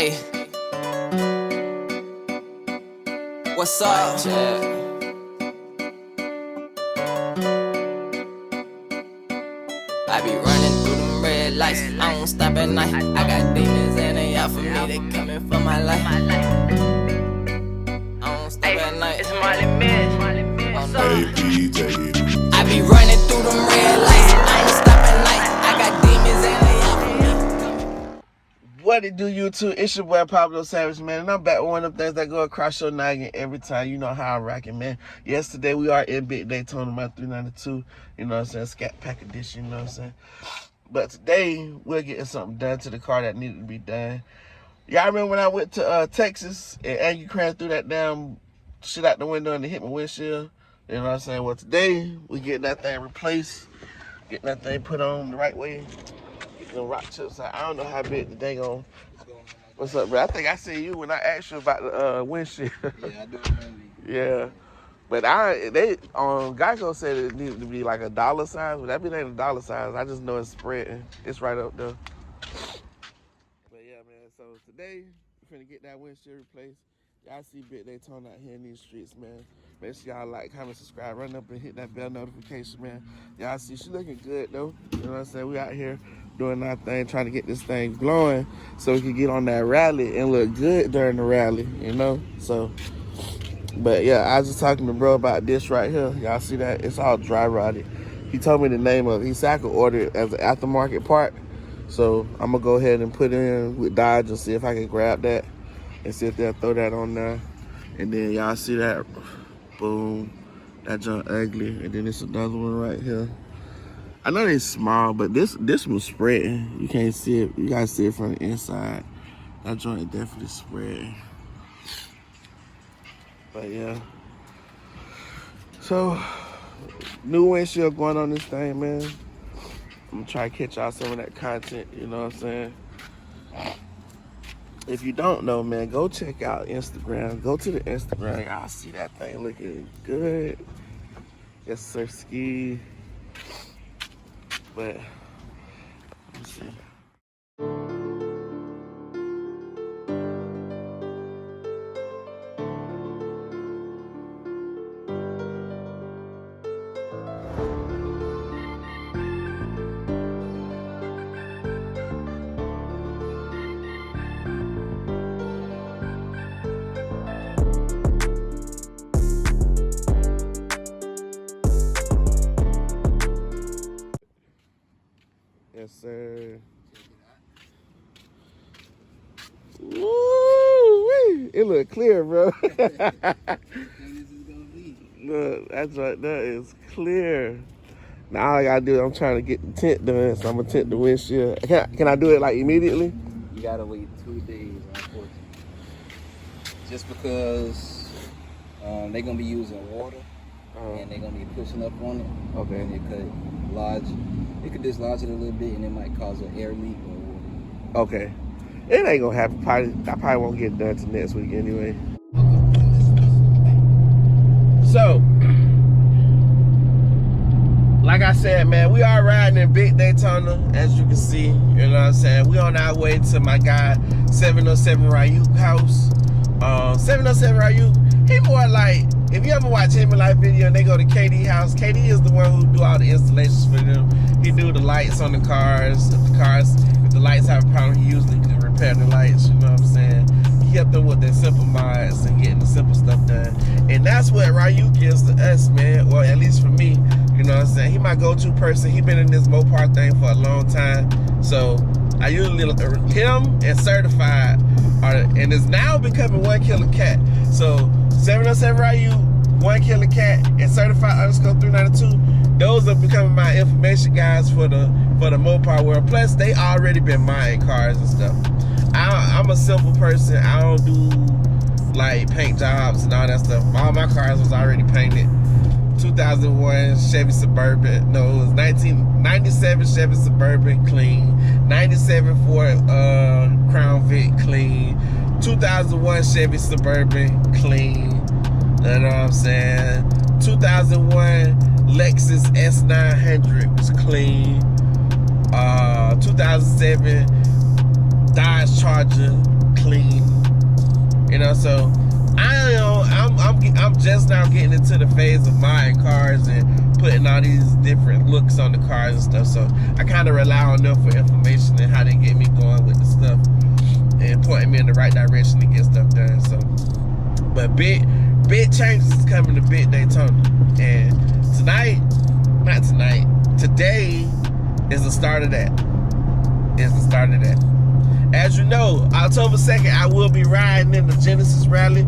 Hey, what's up, Chad? I be running through them red lights, I don't stop at night. I got demons and they out for me, they coming for my life. I don't stop at night. It's Molly Miss. What's up? I be running through them red lights, I don't stop at night. I got demons and they out for me. What it do, YouTube? It's your boy Pablo Savage, man, and I'm back with one of them things that go across your noggin every time. You know how I'm rocking, man. Yesterday we are in Big Daytona, my 392, you know what I'm saying, Scatpack edition, you know what I'm saying. But today we're getting something done to the car that needed to be done. Y'all remember when I went to Texas and Aggie crashed through that damn shit out the window and it hit my windshield? You know what I'm saying? Well, today we getting that thing replaced, getting that thing put on the right way. The rock chips out. I don't know how big the dang on. What's up, bro? I think I see you when I asked you about the windshield. Yeah, I do remember you. Yeah, but they Geico said it needed to be like a dollar size, but that bit ain't a dollar size. I just know it's spreading. It's right up there. But yeah, man. So today we're finna get that windshield replaced. Y'all see Big Daytona out here in these streets, man. Make sure y'all like, comment, subscribe, run up and hit that bell notification, man. Y'all see she looking good though. You know what I'm saying? We out here doing our thing, trying to get this thing glowing so we can get on that rally and look good during the rally, you know? So, but yeah, I was just talking to bro about this right here. Y'all see that? It's all dry rotted. He told me the name of it. He said I could order it as an aftermarket part. So I'm gonna go ahead and put it in with Dodge and see if I can grab that and see if they'll throw that on there. And then y'all see that, boom, that junk ugly. And then it's another one right here. I know they're small, but this was spreading. You can't see it. You gotta see it from the inside. That joint definitely spreading. But yeah. So, new windshield going on this thing, man. I'm gonna try to catch y'all some of that content, you know what I'm saying? If you don't know, man, go check out Instagram. Go to the Instagram. Y'all see that thing looking good. Yes, sir, ski. But, let me see. Yes, sir. Woo! It look clear, bro. Look, that's right there is clear. Now all I gotta do, I'm trying to get the tint done, so I'm gonna tint the windshield. Can I do it like immediately? You gotta wait 2 days, unfortunately. Just because they're gonna be using water and they're gonna be pushing up on it. Okay. And it could dislodge it a little bit, and it might cause an air leak or water. Okay. It ain't gonna happen. I probably won't get done till next week anyway. So, like I said, man, we are riding in Big Daytona, as you can see. You know what I'm saying? We on our way to my guy 707 Ryuk house. 707 Ryuk, he more like, if you ever watch him in live video and they go to KD house, KD is the one who do all the installations for them. He do the lights on the cars. If the lights have a problem, he usually can repair the lights, you know what I'm saying? He helped them with their simple mods and getting the simple stuff done. And that's what Ryuk is to us, man, or at least for me, you know what I'm saying? He my go-to person. He been in this mopar thing for a long time. So I usually him and Certified and it's now becoming One Killer Cat. So 707 Ryuk, One Killer Cat, and Certified _ 392. Those are becoming my information guys for the mopar world. Plus, they already been buying cars and stuff. I'm a simple person. I don't do like paint jobs and all that stuff. All my cars was already painted. 2001 Chevy Suburban. No, it was 1997 Chevy Suburban, clean. 97 Ford Crown Vic, clean. 2001 Chevy Suburban, clean. You know what I'm saying? 2001 Lexus S900 was clean. 2007 Dodge Charger, clean. clean. You know, so I'm just now getting into the phase of buying cars and putting all these different looks on the cars and stuff. So I kind of rely on them for information and how they get me going with the stuff and pointing me in the right direction to get stuff done. So, but big changes is coming to Big Daytona, and today is the start of that. As you know, October 2nd, I will be riding in the Genesis Rally.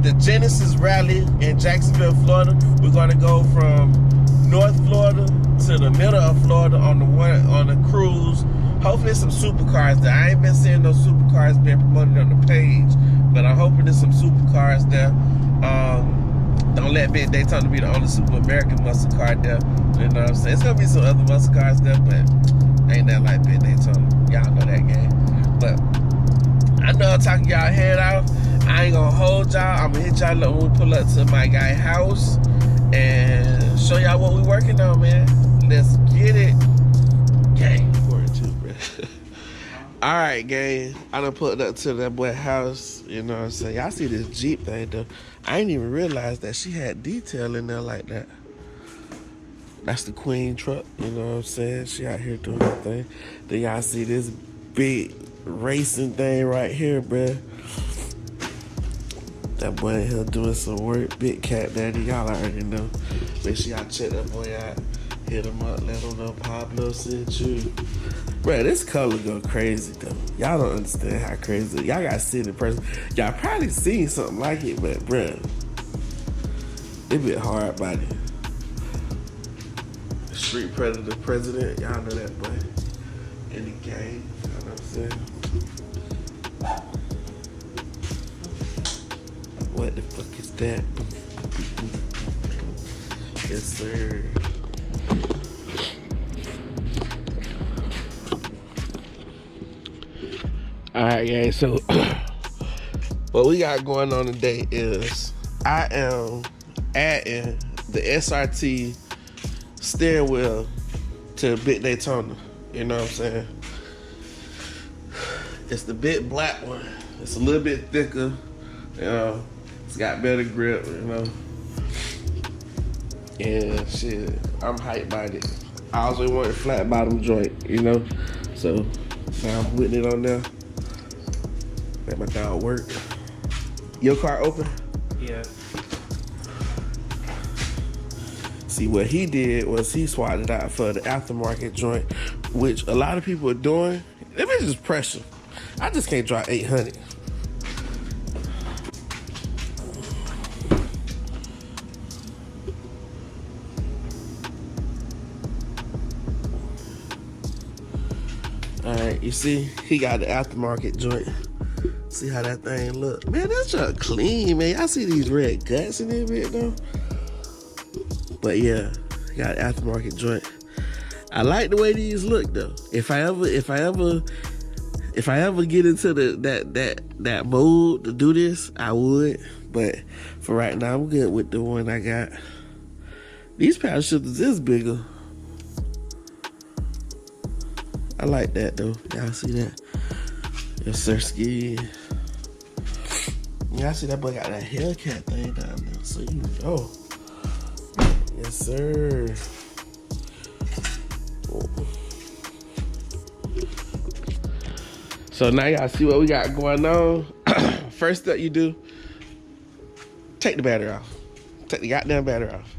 The Genesis Rally in Jacksonville, Florida. We're gonna go from North Florida to the middle of Florida on the cruise. Hopefully some supercars there. I ain't been seeing those supercars being promoted on the page, but I'm hoping there's some supercars there. Don't let Big Daytona be the only Super American muscle car there. You know what I'm saying? It's gonna be some other muscle cars there, but ain't that like Big Daytona. Y'all know that game. But I know I'm talking y'all head off. I ain't gonna hold y'all. I'm gonna hit y'all up when we pull up to my guy's house and show y'all what we working on, man. Let's get it. Gang. Alright, gang. I done pulled up to that boy house. You know what I'm saying? Y'all see this Jeep thing though. I didn't even realize that she had detail in there like that. That's the Queen truck, you know what I'm saying? She out here doing her thing. Then y'all see this big racing thing right here, bruh. That boy in here doing some work. Big Cat Daddy, y'all already know. Make sure y'all check that boy out. Hit him up, let him know Pablo sent you. Bruh, this color go crazy though. Y'all don't understand how crazy. Y'all gotta see it in person. Y'all probably seen something like it, but bruh, it be a hard body. Street Predator president, y'all know that boy. In the game, you know what I'm saying? What the fuck is that? Yes, sir. Alright, guys, so what we got going on today is I am adding the SRT steering wheel to Big Daytona. You know what I'm saying? It's the big black one. It's a little bit thicker. You know, it's got better grip, you know. And shit, I'm hyped by it. I also want a flat bottom joint, you know. So now I'm putting it on there. Let my dog work. Your car open? Yeah. See, what he did was he swapped it out for the aftermarket joint, which a lot of people are doing. That bitch is pressure. I just can't drive 800. All right, you see, he got the aftermarket joint. See how that thing look. Man, that's just clean, man. Y'all see these red guts in there, bit though? But yeah, got aftermarket joint. I like the way these look though. If I ever get into that mode to do this, I would. But for right now, I'm good with the one I got. These paddle shifters is bigger. I like that though. Y'all see that? Yes, sir, ski. Yeah, I see that boy got that Hellcat thing down there. So you know. Yes, sir. So now y'all see what we got going on. First step you do, take the battery off. Take the goddamn battery off.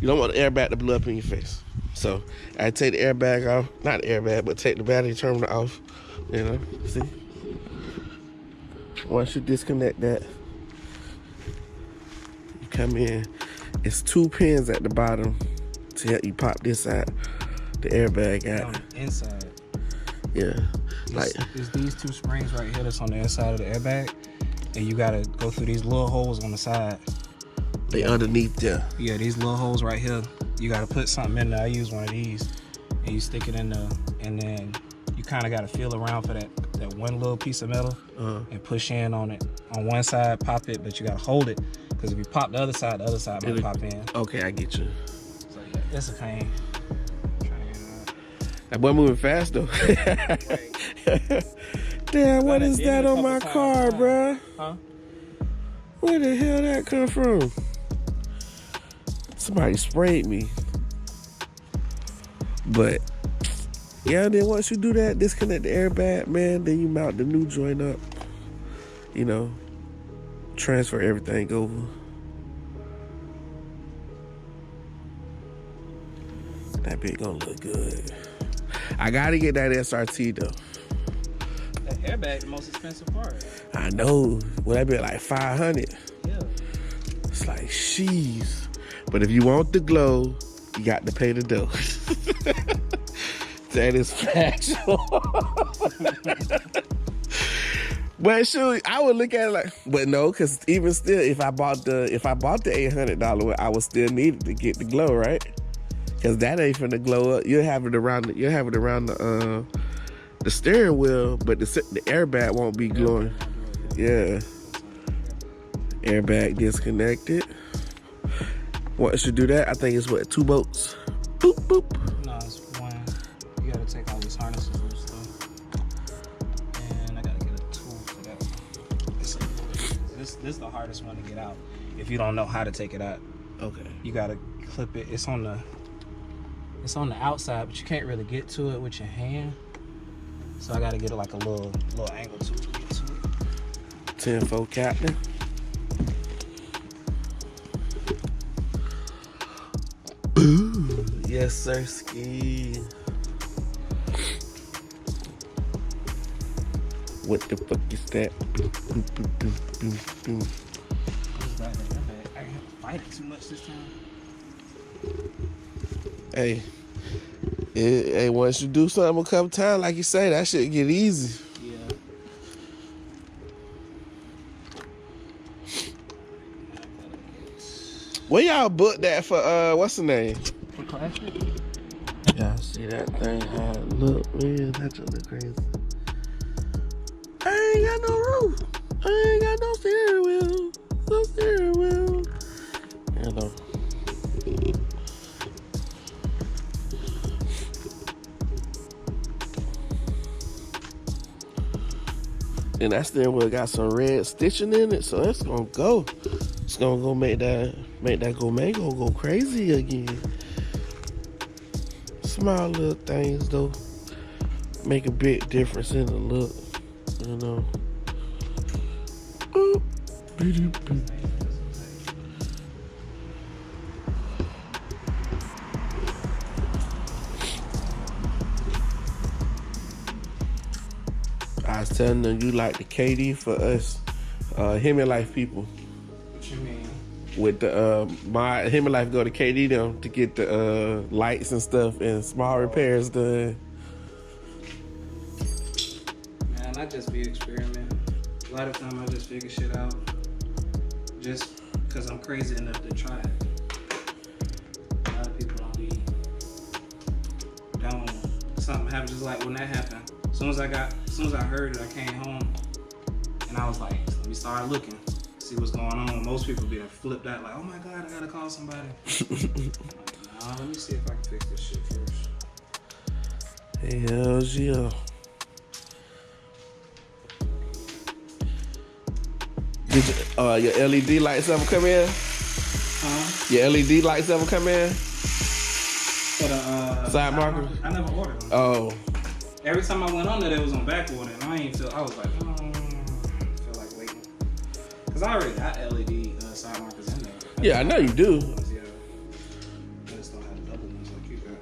You don't want the airbag to blow up in your face. So I take the airbag off, not the airbag, but take the battery terminal off. You know, see? Once you disconnect that, you come in. It's 2 pins at the bottom to help you pop this out, the airbag out. On the inside. Yeah. It's these 2 springs right here that's on the inside of the airbag, and you gotta go through these little holes on the side. They underneath there. Yeah, these little holes right here. You gotta put something in there. I use one of these, and you stick it in there, and then you kind of gotta feel around for that one little piece of metal and push in on it. On one side, pop it, but you gotta hold it, because if you pop the other side might pop in. Okay, I get you. So yeah, it's a pain. That boy moving fast though. Damn, what is that on my car, bruh? Huh? Where the hell that come from? Somebody sprayed me. But yeah, then once you do that, disconnect the airbag, man, then you mount the new joint up. You know, transfer everything over. That bitch gonna look good. I gotta get that SRT though. That airbag, the most expensive part. I know. Well, that be like 500. Yeah. It's like, sheesh. But if you want the glow, you got to pay the dough. That is factual. But shoot, I would look at it like, but no, because even still, if I bought the $800 one, I would still need it to get the glow, right? Because that ain't finna glow up. You'll have it around the steering wheel, but the airbag won't be glowing. Yeah. Airbag disconnected. Once you do that, I think it's what, 2 bolts? Boop, boop. No, it's one. You gotta take all these harnesses and stuff. And I gotta get a tool for that. This is the hardest one to get out. If you don't know how to take it out. Okay. You gotta clip it. It's on the outside, but you can't really get to it with your hand. So I gotta get it like a little angle tool to get to it. 10-4 captain. Ooh, yes, sir, ski. What the fuck is that? I can't fight it too much this time. Hey, once you do something a couple times, like you say, that shit get easy. Yeah. Where y'all booked that for, what's the name? For Classic? Yeah, see that thing, how it look, man, that just look crazy. I ain't got no roof. I ain't got no steering wheel. No steering wheel. You know. And that steering wheel got some red stitching in it, so it's gonna go. It's gonna go make that go crazy again. Small little things though make a big difference in the look, you know. Ooh. I was telling them you like the KD for us, Hemi Life people. What you mean? With the my Hemi Life go to KD them to get the lights and stuff and small repairs done. Man, I just be experimenting. A lot of time I just figure shit out just because I'm crazy enough to try it. A lot of people don't something happened just like when that happened. As soon as I heard it, I came home and I was like, let me start looking, see what's going on. Most people be flipped out like, oh my God, I gotta call somebody. Like, nah, let me see if I can fix this shit first. Hell yeah. Did your LED lights ever come in? Huh? Your LED lights ever come in? For the side marker? I never ordered them. Oh. Every time I went on there, it was on back order, and I was like, I feel like waiting. Because I already got LED side markers in there. Yeah, I know you do. Yeah. I just don't have double ones like you got.